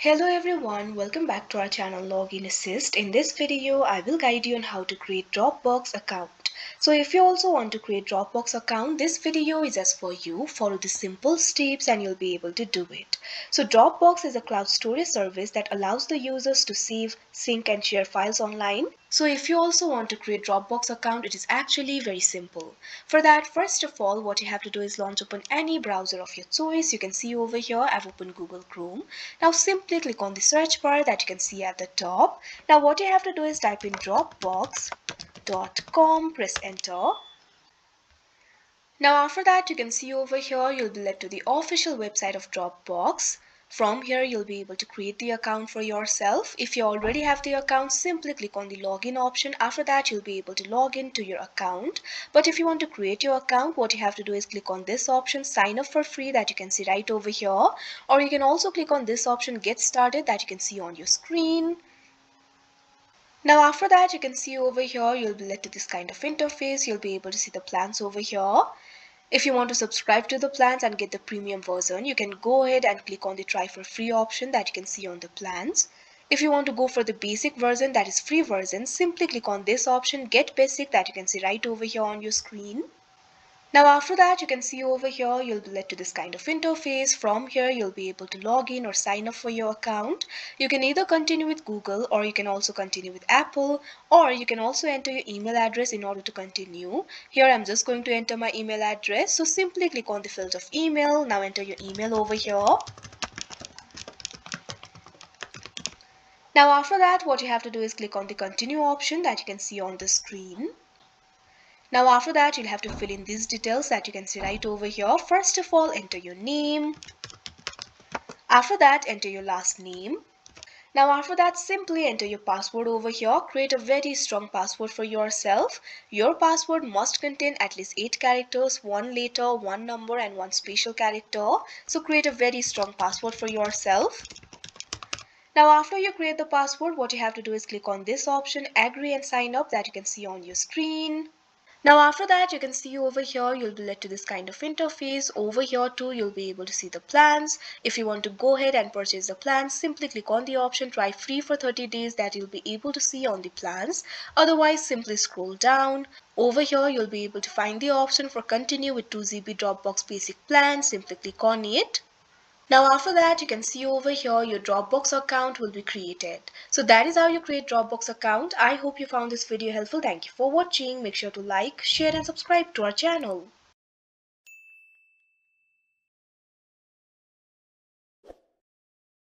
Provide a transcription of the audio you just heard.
Hello everyone, welcome back to our channel Login Assist. In this video, I will guide you on how to create Dropbox account. So if you also want to create Dropbox account, this video is as for you. Follow the simple steps and you'll be able to do it. So Dropbox is a cloud storage service that allows the users to save, sync and share files online. So if you also want to create Dropbox account, it is actually very simple. For that, first of all, what you have to do is launch open any browser of your choice. You can see over here, I've opened Google Chrome. Now simply click on the search bar that you can see at the top. Now what you have to do is type in dropbox.com, press enter. Now after that, you can see over here you'll be led to the official website of Dropbox. From here you'll be able to create the account for yourself. If you already have the account, simply click on the login option. After that you'll be able to log in to your account. But if you want to create your account, what you have to do is click on this option, sign up for free, that you can see right over here. Or you can also click on this option, get started, that you can see on your screen. Now after that, you can see over here you'll be led to this kind of interface. You'll be able to see the plans over here. If you want to subscribe to the plans and get the premium version, you can go ahead and click on the try for free option that you can see on the plans. If you want to go for the basic version, that is free version, simply click on this option, get basic, that you can see right over here on your screen. Now after that, you can see over here you'll be led to this kind of interface. From here you'll be able to log in or sign up for your account. You can either continue with Google, or you can also continue with Apple, or you can also enter your email address in order to continue. Here I'm just going to enter my email address, so simply click on the field of email. Now enter your email over here. Now after that, what you have to do is click on the continue option that you can see on the screen. Now after that, you'll have to fill in these details that you can see right over here. First of all, enter your name. After that, enter your last name. Now after that, simply enter your password over here. Create a very strong password for yourself. Your password must contain at least 8 characters, 1 letter, 1 number and 1 special character. So create a very strong password for yourself. Now after you create the password, what you have to do is click on this option, agree and sign up, that you can see on your screen. Now after that, you can see over here you'll be led to this kind of interface. Over here too you'll be able to see the plans. If you want to go ahead and purchase the plans, simply click on the option try free for 30 days, that you'll be able to see on the plans. Otherwise, simply scroll down. Over here you'll be able to find the option for continue with 2 GB Dropbox basic plan. Simply click on it. Now after that, you can see over here your Dropbox account will be created. So that is how you create Dropbox account. I hope you found this video helpful. Thank you for watching. Make sure to like, share and subscribe to our channel.